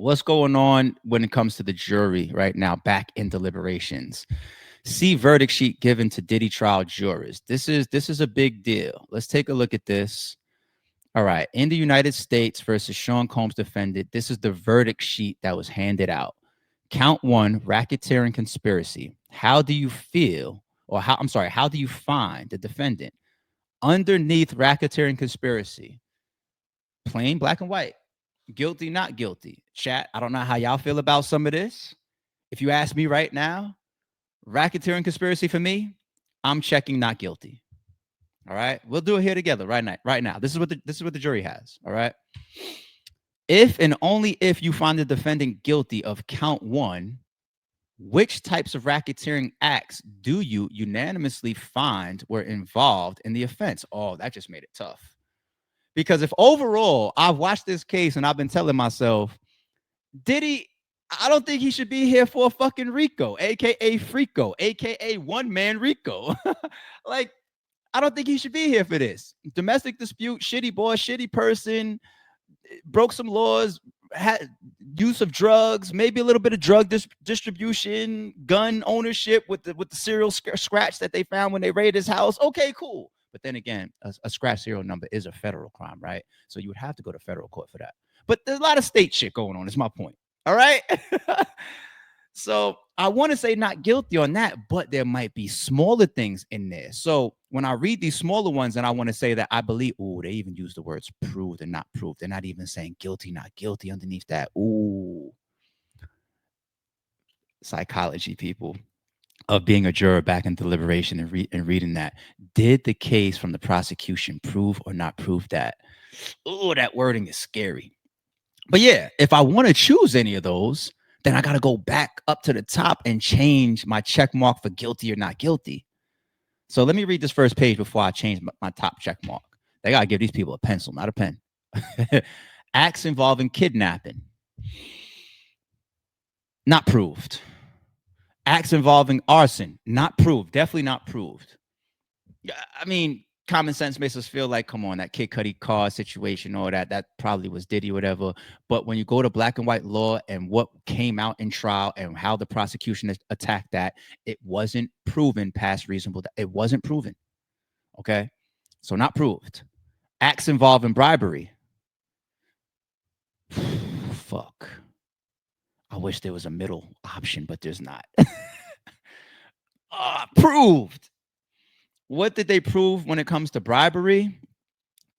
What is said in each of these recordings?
What's going on when it comes to the jury right now, back in deliberations? See verdict sheet given to Diddy trial jurors. This is a big deal. Let's take a look at this. All right. In the United States versus Sean Combs defendant, this is the verdict sheet that was handed out. Count one, racketeering conspiracy. How do you feel, or how do you find the defendant? Underneath racketeering conspiracy, plain black and white. Guilty, not guilty. Chat, I don't know how y'all feel about some of this. If you ask me right now, racketeering conspiracy for me, I'm checking not guilty. All right, we'll do it here together right now. Right now, this is what the jury has. All right, if and only if you find the defendant guilty of count one, which types of racketeering acts do you unanimously find were involved in the offense? Oh, that just made it tough. Because if overall I've watched this case and I've been telling myself, Diddy, I don't think he should be here for a fucking Rico, aka Frico, aka one man Rico. Like, I don't think he should be here for this. Domestic dispute, shitty boy, shitty person, broke some laws, had use of drugs, maybe a little bit of drug distribution, gun ownership with the serial scratch that they found when they raided his house. Okay, cool. But then again, a scratch serial number is a federal crime, right? So you would have to go to federal court for that. But there's a lot of state shit going on, is my point. All right. So I want to say not guilty on that, but there might be smaller things in there. So when I read these smaller ones, and I want to say that I believe, oh, they even use the words proved and not proved. They're not even saying guilty, not guilty underneath that. Ooh. Psychology, people, of being a juror back in deliberation and reading that. Did the case from the prosecution prove or not prove that? Oh, that wording is scary. But yeah, if I want to choose any of those, then I got to go back up to the top and change my check mark for guilty or not guilty. So let me read this first page before I change my top check mark. They got to give these people a pencil, not a pen. Acts involving kidnapping. Not proved. Acts involving arson. Not proved. Definitely not proved. I mean, common sense makes us feel like, come on, that Kid Cudi car situation, or that probably was Diddy, whatever. But when you go to black and white law and what came out in trial and how the prosecution attacked that, it wasn't proven past reasonable. It wasn't proven. Okay, so not proved. Acts involving bribery. Fuck. I wish there was a middle option, but there's not. Proved. What did they prove when it comes to bribery?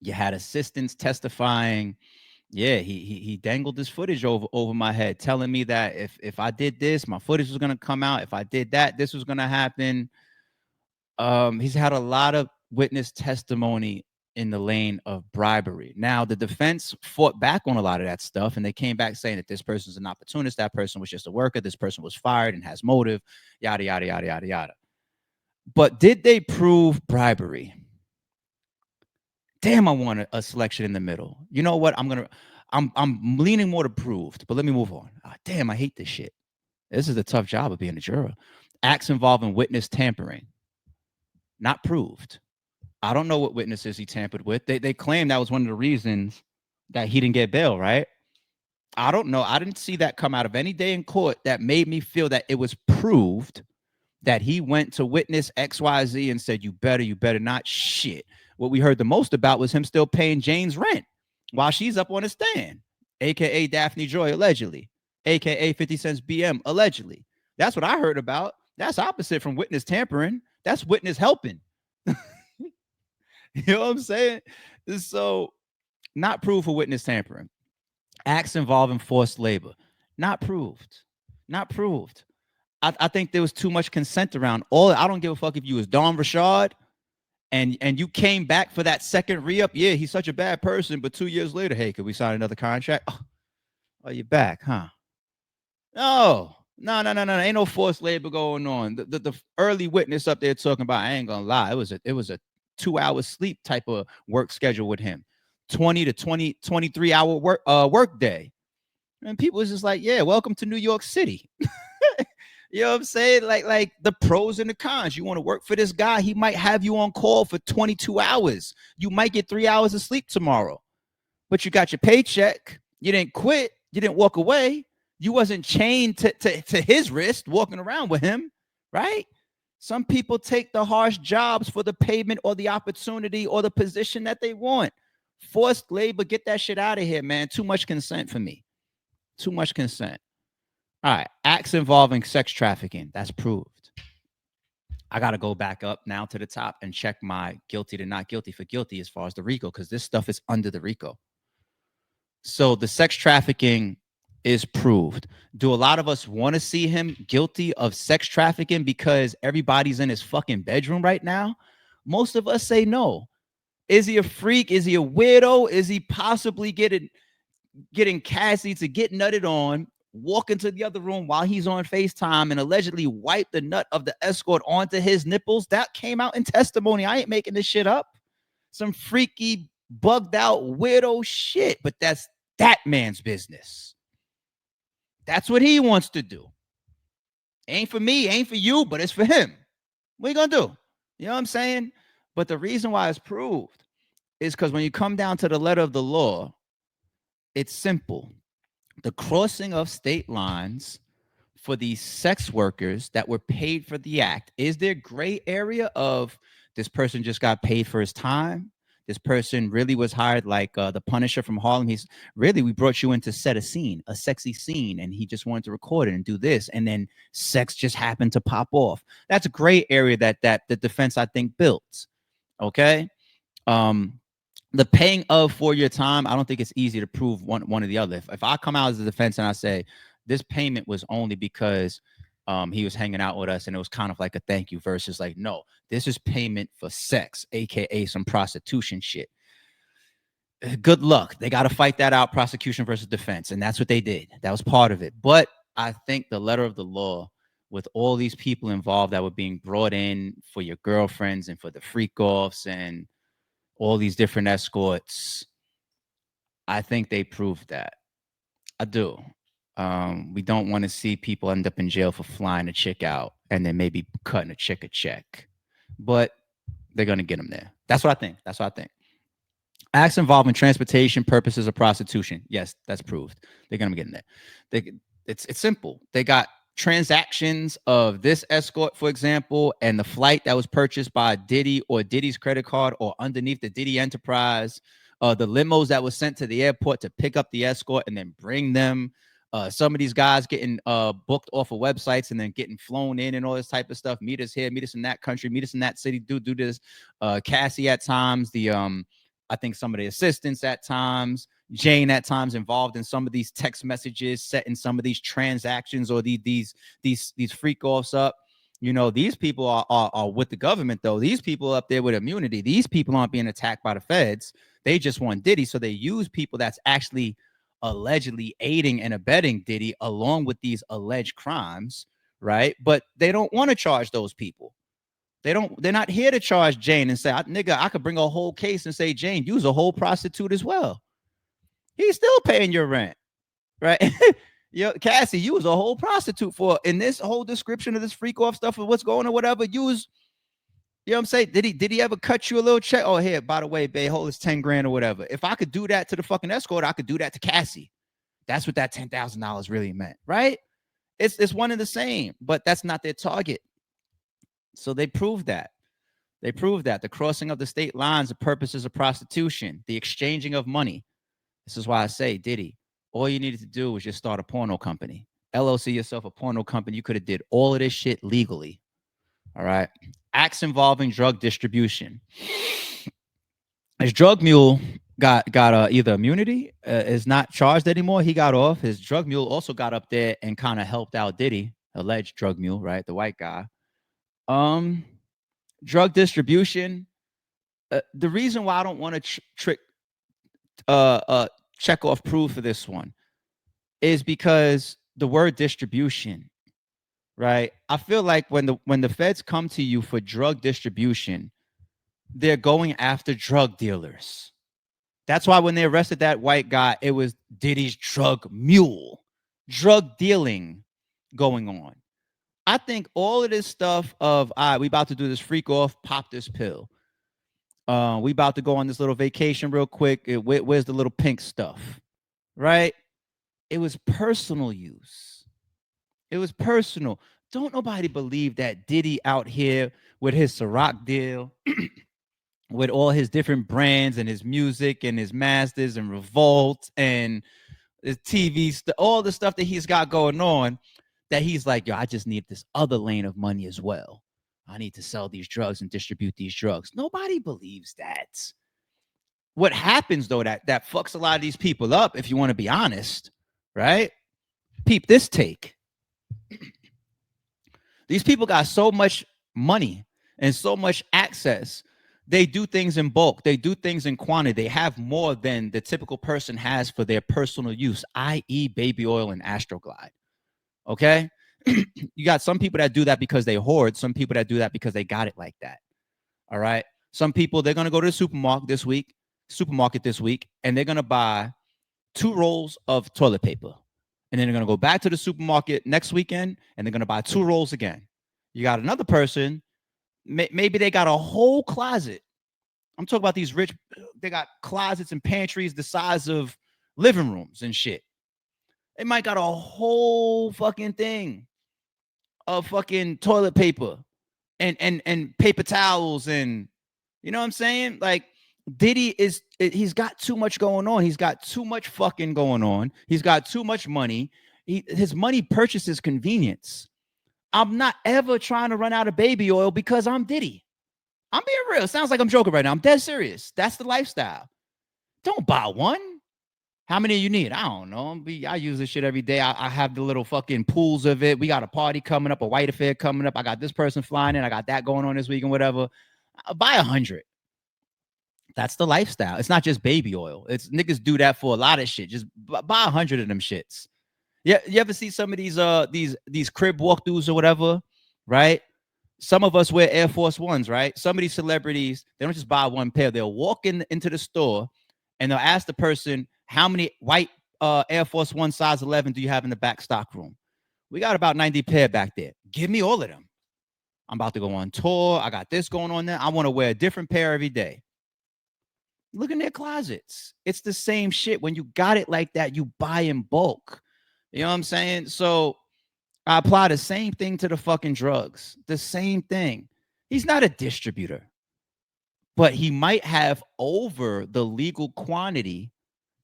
You had assistants testifying. Yeah, he dangled this footage over my head, telling me that if I did this, my footage was gonna come out. If I did that, this was gonna happen. He's had a lot of witness testimony in the lane of bribery. Now, the defense fought back on a lot of that stuff, and they came back saying that this person's an opportunist, that person was just a worker, this person was fired and has motive, yada, yada, yada, yada, yada. But did they prove bribery? Damn, I want a selection in the middle. You know what? I'm leaning more to proved, but let me move on. Damn, I hate this shit. This is a tough job of being a juror. Acts involving witness tampering. Not proved. I don't know what witnesses he tampered with. They claim that was one of the reasons that he didn't get bail, right? I don't know. I didn't see that come out of any day in court that made me feel that it was proved that he went to witness XYZ and said, you better not. Shit. What we heard the most about was him still paying Jane's rent while she's up on the stand, aka Daphne Joy, allegedly, aka 50 Cent's BM, allegedly. That's what I heard about. That's opposite from witness tampering. That's witness helping. You know what I'm saying? So, not proved for witness tampering. Acts involving forced labor. Not proved. Not proved. I think there was too much consent around. I don't give a fuck if you was Don Rashad and you came back for that second re-up. Yeah, he's such a bad person, but 2 years later, hey, could we sign another contract? Oh, you're back, huh? No. Ain't no forced labor going on. The early witness up there talking about, I ain't gonna lie, it was a 2-hour sleep type of work schedule with him. 20 to 23 hour work day. And people was just like, yeah, welcome to New York City. You know what I'm saying? Like the pros and the cons. You want to work for this guy, he might have you on call for 22 hours. You might get 3 hours of sleep tomorrow. But you got your paycheck. You didn't quit. You didn't walk away. You wasn't chained to his wrist walking around with him, right? Some people take the harsh jobs for the payment or the opportunity or the position that they want. Forced labor, get that shit out of here, man. Too much consent for me. Too much consent. All right. Acts involving sex trafficking. That's proved. I got to go back up now to the top and check my guilty to not guilty for guilty as far as the RICO, because this stuff is under the RICO. So the sex trafficking is proved. Do a lot of us want to see him guilty of sex trafficking because everybody's in his fucking bedroom right now? Most of us say no. Is he a freak? Is he a weirdo? Is he possibly getting Cassie to get nutted on, walk into the other room while he's on FaceTime and allegedly wipe the nut of the escort onto his nipples? That came out in testimony. I ain't making this shit up. Some freaky, bugged out, weirdo shit. But that's that man's business. That's what he wants to do. Ain't for me, ain't for you, but it's for him. What are you gonna do? You know what I'm saying? But the reason why it's proved is because when you come down to the letter of the law, it's simple. The crossing of state lines for these sex workers that were paid for the act. Is there gray area of this person just got paid for his time? This person really was hired like the Punisher from Harlem. He's really, we brought you in to set a scene, a sexy scene, and he just wanted to record it and do this. And then sex just happened to pop off. That's a gray area that the defense, I think, built. Okay. The paying of for your time, I don't think it's easy to prove one or the other. If I come out as a defense and I say this payment was only because he was hanging out with us and it was kind of like a thank you versus like, no, this is payment for sex, aka some prostitution shit. Good luck. They got to fight that out, prosecution versus defense. And that's what they did. That was part of it. But I think the letter of the law, with all these people involved that were being brought in for your girlfriends and for the freak offs and all these different escorts, I think they proved that. I do. We don't want to see people end up in jail for flying a chick out and then maybe cutting a chick a check. But they're going to get them there. That's what I think. That's what I think. Acts involving transportation purposes of prostitution. Yes, that's proved. They're going to get in there. It's simple. They got transactions of this escort, for example, and the flight that was purchased by Diddy or Diddy's credit card or underneath the Diddy enterprise, the limos that was sent to the airport to pick up the escort and then bring them. Some of these guys getting booked off of websites and then getting flown in and all this type of stuff. Meet us here, meet us in that country, meet us in that city, do this. Cassie at times, I think some of the assistants at times, Jane at times involved in some of these text messages, setting some of these transactions or these freak offs up. You know, these people are with the government, though. These people up there with immunity. These people aren't being attacked by the feds. They just want Diddy. So they use people that's actually allegedly aiding and abetting Diddy along with these alleged crimes, right? But they don't want to charge those people. They're not here to charge Jane and say, nigga, I could bring a whole case and say, Jane, you's a whole prostitute as well. He's still paying your rent, right? Yo, Cassie, you was a whole prostitute for in this whole description of this freak off stuff of what's going on, whatever. You was, you know what I'm saying? Did he ever cut you a little check? Oh, here, by the way, babe, hold this 10 grand or whatever. If I could do that to the fucking escort, I could do that to Cassie. That's what that $10,000 really meant, right? It's one and the same, but that's not their target. So they proved that. They proved that the crossing of the state lines, the purposes of prostitution, the exchanging of money. This is why I say, Diddy, all you needed to do was just start a porno company. LLC yourself a porno company. You could have did all of this shit legally. All right. Acts involving drug distribution. His drug mule got either immunity, is not charged anymore. He got off. His drug mule also got up there and kind of helped out Diddy, alleged drug mule, right? The white guy. Drug distribution. The reason why I don't want to check off proof for this one is because the word distribution, right? I feel like when the feds come to you for drug distribution, they're going after drug dealers. That's why when they arrested that white guy, it was Diddy's drug mule, drug dealing going on. I think all of this stuff of, all right, we about to do this freak off, pop this pill. We about to go on this little vacation real quick. Where's the little pink stuff, right? It was personal use. It was personal. Don't nobody believe that Diddy out here with his Ciroc deal, with all his different brands and his music and his masters and Revolt and his TV, all the stuff that he's got going on, that he's like, yo, I just need this other lane of money as well. I need to sell these drugs and distribute these drugs. Nobody believes that. What happens though, that fucks a lot of these people up, if you want to be honest, right? Peep this take. These people got so much money and so much access. They do things in bulk. They do things in quantity. They have more than the typical person has for their personal use, i.e. baby oil and Astroglide. Okay? You got some people that do that because they hoard. Some people that do that because they got it like that. All right? Some people, they're going to go to the supermarket this week, and they're going to buy 2 rolls of toilet paper. And then they're going to go back to the supermarket next weekend, and they're going to buy 2 rolls again. You got another person, maybe they got a whole closet. I'm talking about these rich, they got closets and pantries the size of living rooms and shit. They might got a whole fucking thing of fucking toilet paper and paper towels, and you know what I'm saying? Like, Diddy he's got too much going on. He's got too much fucking going on. He's got too much money. His money purchases convenience. I'm not ever trying to run out of baby oil because I'm Diddy. I'm being real. Sounds like I'm joking right now. I'm dead serious. That's the lifestyle. Don't buy one. How many you need? I don't know. I use this shit every day. I have the little fucking pools of it. We got a party coming up, a white affair coming up. I got this person flying in. I got that going on this week and whatever. I'll buy 100. That's the lifestyle. It's not just baby oil. It's niggas do that for a lot of shit. Just buy 100 of them shits. Yeah, you ever see some of these crib walkthroughs or whatever, right? Some of us wear Air Force Ones, right? Some of these celebrities, they don't just buy one pair. They'll walk into the store and they'll ask the person, how many white Air Force One size 11 do you have in the back stock room? We got about 90 pair back there. Give me all of them. I'm about to go on tour. I got this going on there. I want to wear a different pair every day. Look in their closets. It's the same shit. When you got it like that, you buy in bulk. You know what I'm saying? So I apply the same thing to the fucking drugs. The same thing. He's not a distributor, but he might have over the legal quantity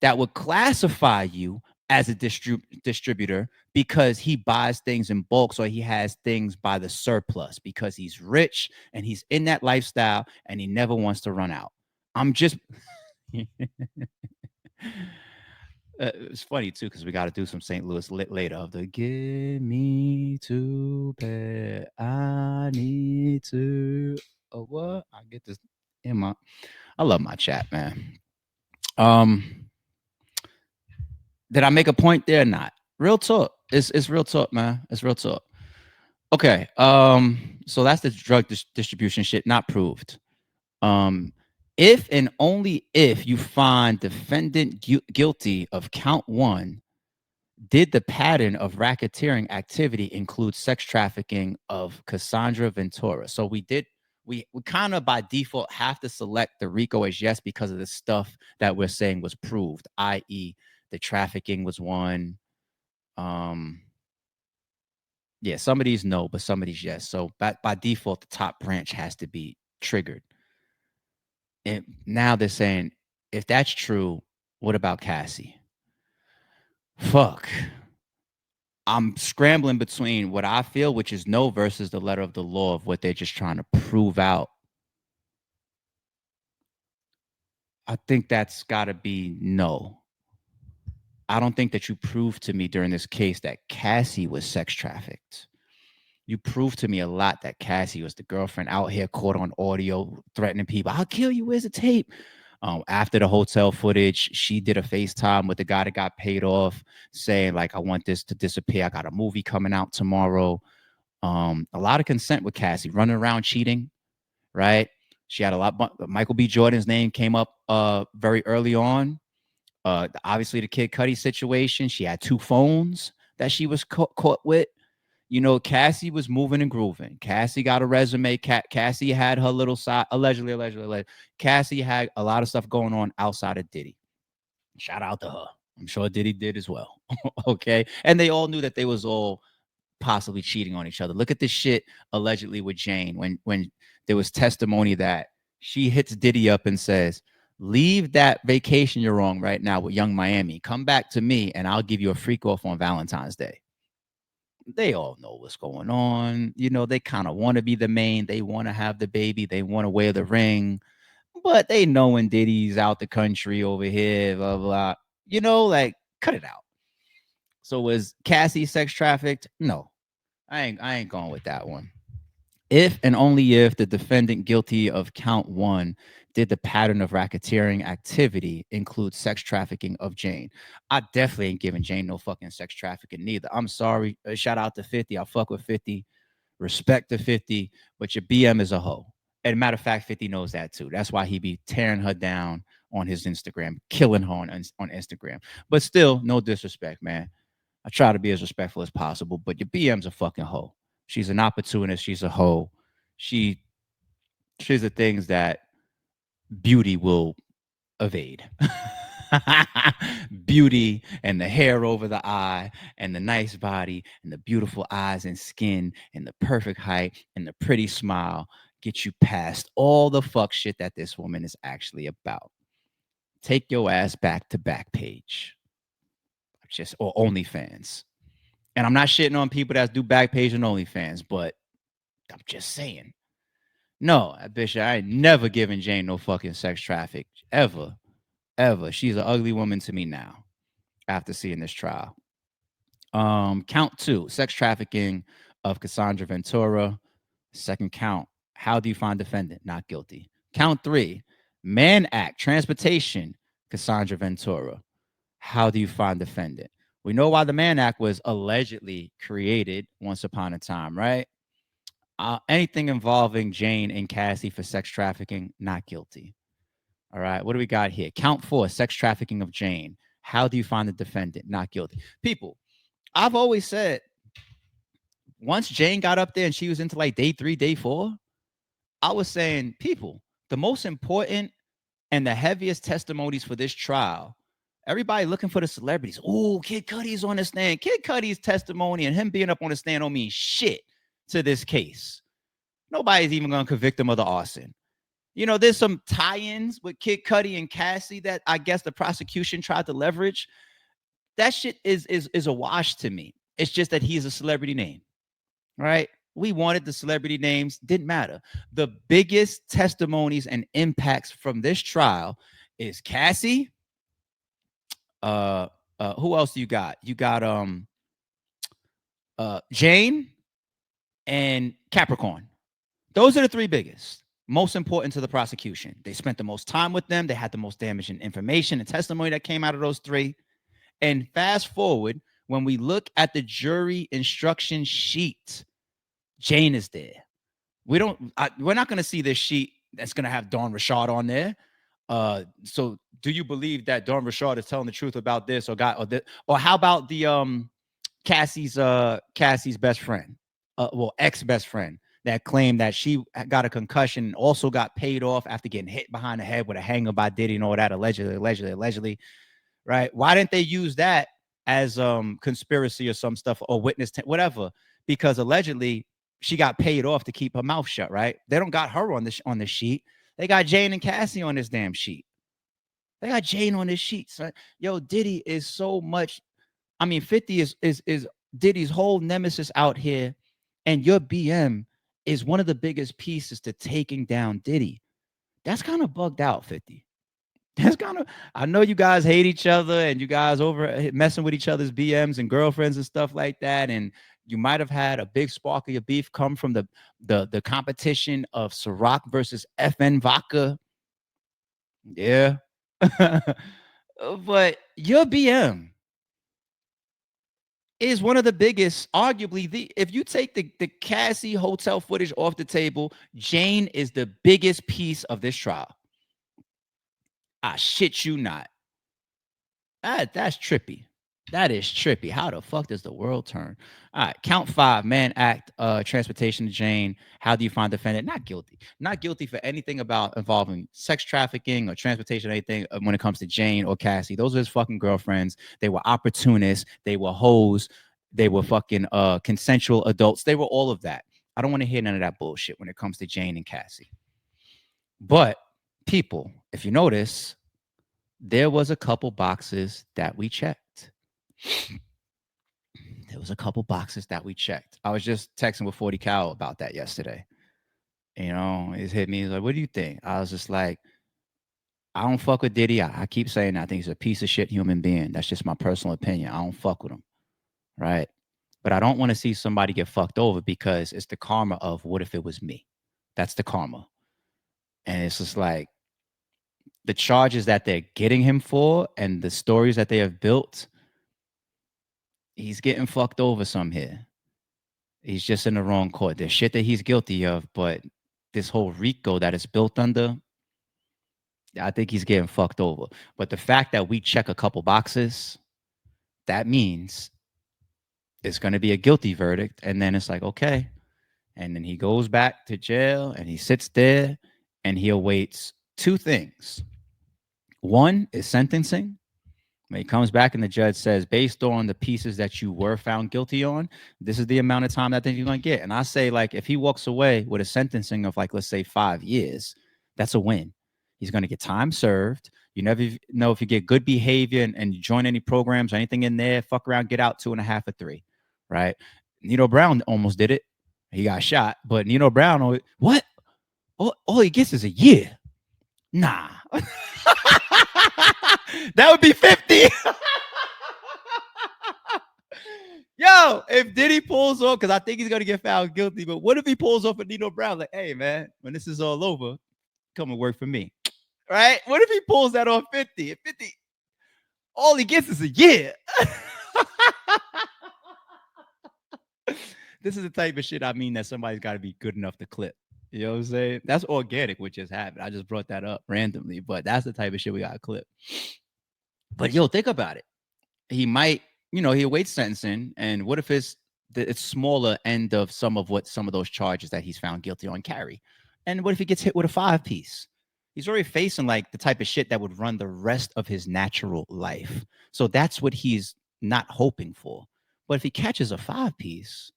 that would classify you as a distributor because he buys things in bulk, so he has things by the surplus because he's rich and he's in that lifestyle and he never wants to run out. I'm just it's funny too because we got to do some St. Louis later of the "Give me to bed, I need to." Oh, what? I get this in my. I love my chat, man. Did I make a point there or not? Real talk. It's real talk, man. It's real talk. Okay. So that's the drug distribution shit not proved. If and only if you find defendant guilty of count 1, did the pattern of racketeering activity include sex trafficking of Cassandra Ventura? So we kind of by default have to select the RICO as yes because of the stuff that we're saying was proved, i.e. the trafficking was one. Yeah, some of these no, but some of these yes. So by default, the top branch has to be triggered. And now they're saying, if that's true, what about Cassie? Fuck. I'm scrambling between what I feel, which is no, versus the letter of the law of what they're just trying to prove out. I think that's got to be no. I don't think that you proved to me during this case that Cassie was sex trafficked. You proved to me a lot that Cassie was the girlfriend out here caught on audio threatening people. I'll kill you. Where's the tape? After the hotel footage, she did a FaceTime with the guy that got paid off saying, like, I want this to disappear. I got a movie coming out tomorrow. A lot of consent with Cassie, running around cheating, right? She had a lot. Michael B. Jordan's name came up very early on. Obviously, the Kid Cudi situation. She had 2 phones that she was caught with. You know, Cassie was moving and grooving. Cassie got a resume. Cassie had her little side, allegedly. Cassie had a lot of stuff going on outside of Diddy. Shout out to her. I'm sure Diddy did as well. Okay. And they all knew that they was all possibly cheating on each other. Look at this shit allegedly with Jane when there was testimony that she hits Diddy up and says, "Leave that vacation you're on right now with Young Miami. Come back to me and I'll give you a freak off on Valentine's Day." They all know what's going on. You know, they kind of want to be the main. They want to have the baby. They want to wear the ring, but they know when Diddy's out the country over here, blah, blah. You know, like, cut it out. So was Cassie sex trafficked? No, I ain't going with that one. If and only if the defendant guilty of count one did the pattern of racketeering activity include sex trafficking of Jane. I definitely ain't giving Jane no fucking sex trafficking neither. I'm sorry. Shout out to 50. I'll fuck with 50. Respect to 50, but your BM is a hoe. And matter of fact, 50 knows that too. That's why he be tearing her down on his Instagram, killing her on Instagram. But still, no disrespect, man. I try to be as respectful as possible, but your BM's a fucking hoe. She's an opportunist. She's a hoe. She she's the things that beauty will evade. Beauty and the hair over the eye and the nice body and the beautiful eyes and skin and the perfect height and the pretty smile get you past all the fuck shit that this woman is actually about. Take your ass back to Backpage, just or OnlyFans. And I'm not shitting on people that do Backpage and OnlyFans, but I'm just saying. No, bitch, I ain't never given Jane no fucking sex traffic ever, ever. She's an ugly woman to me now after seeing this trial. Count two, sex trafficking of Cassandra Ventura. Second count, how do you find defendant? Not guilty. Count three, Mann Act, transportation, Cassandra Ventura. How do you find defendant? We know why the Mann Act was allegedly created once upon a time, right? Anything involving Jane and Cassie for sex trafficking, not guilty. All right. What do we got here? Count four, sex trafficking of Jane. How do you find the defendant? Not guilty. People, I've always said once Jane got up there and she was into like day three, day four, I was saying, people, the most important and the heaviest testimonies for this trial, everybody looking for the celebrities. Oh, Kid Cudi's on the stand. Kid Cudi's testimony and him being up on the stand don't mean shit to this case. Nobody's even going to convict him of the arson. You know, there's some tie-ins with Kid Cudi and Cassie that I guess the prosecution tried to leverage. That shit is a wash to me. It's just that he's a celebrity name, right? We wanted the celebrity names, didn't matter. The biggest testimonies and impacts from this trial is Cassie. Who else you got? You got Jane and Capricorn. Those are the three biggest, most important to the prosecution. They spent the most time with them. They had the most damaging information and testimony that came out of those three. And fast forward, when we look at the jury instruction sheet, Jane is there. We're not going to see this sheet that's going to have Dawn Rashad on there. So do you believe that Dawn Rashad is telling the truth about this or how about the Cassie's best friend, ex best friend that claimed that she got a concussion and also got paid off after getting hit behind the head with a hanger by Diddy and all that allegedly, right? Why didn't they use that as conspiracy or some stuff or whatever? Because allegedly she got paid off to keep her mouth shut, right? They don't got her on the sheet. They got Jane and Cassie on this damn sheet. They got Jane on this sheet. So, yo, Diddy is so much. I mean, 50 is Diddy's whole nemesis out here, and your BM is one of the biggest pieces to taking down Diddy. That's kind of bugged out, 50. That's kind of, I know you guys hate each other and you guys over messing with each other's BMs and girlfriends and stuff like that. And you might have had a big spark of your beef come from the competition of Ciroc versus FN Vodka. Yeah. But your BM is one of the biggest, arguably if you take the Cassie hotel footage off the table, Jane is the biggest piece of this trial. I shit you not. That's trippy. That is trippy. How the fuck does the world turn? All right, count five. Man, act, transportation to Jane. How do you find defendant? Not guilty. Not guilty for anything about involving sex trafficking or transportation or anything when it comes to Jane or Cassie. Those are his fucking girlfriends. They were opportunists. They were hoes. They were fucking consensual adults. They were all of that. I don't want to hear none of that bullshit when it comes to Jane and Cassie. But people, if you notice, there was a couple boxes that we checked. There was a couple boxes that we checked. I was just texting with 40 Cal about that yesterday. You know, it hit me. He's like, what do you think? I was just like, I don't fuck with Diddy. I keep saying that. I think he's a piece of shit human being. That's just my personal opinion. I don't fuck with him. Right. But I don't want to see somebody get fucked over because it's the karma of what if it was me? That's the karma. And it's just like the charges that they're getting him for and the stories that they have built, he's getting fucked over some here. He's just in the wrong court. There's shit that he's guilty of, but this whole RICO that it's built under, I think he's getting fucked over. But the fact that we check a couple boxes, that means it's going to be a guilty verdict. And then it's like, okay. And then he goes back to jail and he sits there and he awaits two things. One is sentencing. When he comes back and the judge says, based on the pieces that you were found guilty on, this is the amount of time that you're going to get. And I say, like, if he walks away with a sentencing of, like, let's say 5 years, that's a win. He's going to get time served. You never know if you get good behavior and you join any programs or anything in there, fuck around, get out 2.5 or 3, right? Nino Brown almost did it. He got shot, but Nino Brown, what? All he gets is a year. Nah. That would be 50. Yo, if Diddy pulls off, because I think he's gonna get found guilty, but what if he pulls off a Nino Brown? Like, hey man, when this is all over, come and work for me. Right? What if he pulls that off 50? At 50, all he gets is a year. This is the type of shit I mean that somebody's got to be good enough to clip. You know what I'm saying? That's organic, what just happened. I just brought that up randomly, but that's the type of shit we got to clip. But yo, think about it. He might, he awaits sentencing, and what if it's smaller end of some of those charges that he's found guilty on carry? And what if he gets hit with a 5-piece? He's already facing like the type of shit that would run the rest of his natural life. So that's what he's not hoping for. But if he catches a 5-piece,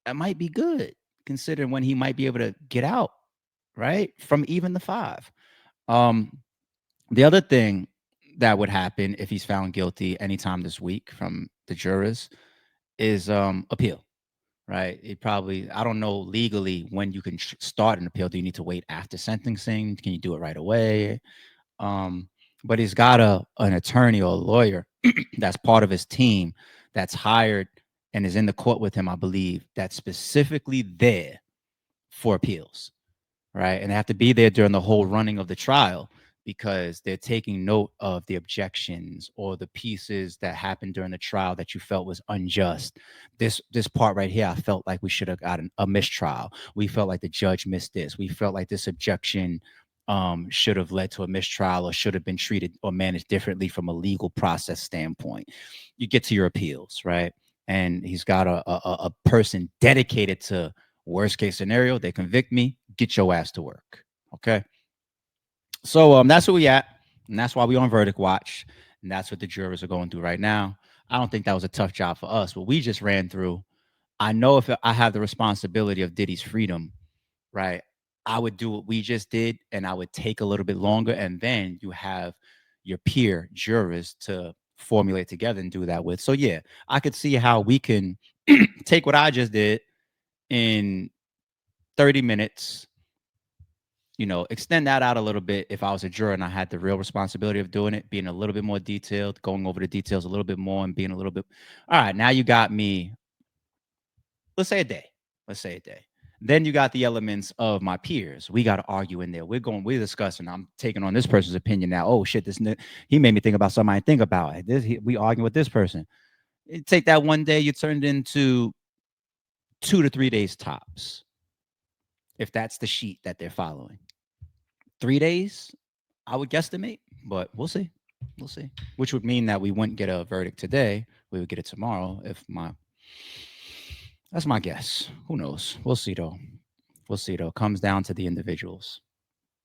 that might be good, considering when he might be able to get out, right? From even the 5. The other thing that would happen if he's found guilty anytime this week from the jurors is appeal, right? It probably, I don't know legally when you can start an appeal. Do you need to wait after sentencing? Can you do it right away? But he's got an attorney or a lawyer that's part of his team that's hired and is in the court with him, I believe, that's specifically there for appeals, right? And they have to be there during the whole running of the trial because they're taking note of the objections or the pieces that happened during the trial that you felt was unjust. This part right here, I felt like we should have gotten a mistrial. We felt like the judge missed this. We felt like this objection should have led to a mistrial or should have been treated or managed differently from a legal process standpoint. You get to your appeals, right? And he's got a person dedicated to worst case scenario. They convict me, get your ass to work. Okay. So that's where we at. And that's why we on verdict watch. And that's what the jurors are going through right now. I don't think that was a tough job for us. What we just ran through, I know if I have the responsibility of Diddy's freedom, right, I would do what we just did and I would take a little bit longer. And then you have your peer jurors to formulate together and do that with. So yeah, I could see how we can take what I just did in 30 minutes, extend that out a little bit if I was a juror and I had the real responsibility of doing it, being a little bit more detailed, going over the details a little bit more and being a little bit, all right, now you got me, let's say a day. Then you got the elements of my peers. We got to argue in there. We're discussing. I'm taking on this person's opinion now. Oh shit, he made me think about something I think about. We arguing with this person. Take that one day, you turn it into 2 to 3 days tops. If that's the sheet that they're following. 3 days, I would guesstimate, but we'll see. We'll see. Which would mean that we wouldn't get a verdict today. We would get it tomorrow. That's my guess. Who knows? We'll see though. We'll see though. It comes down to the individuals.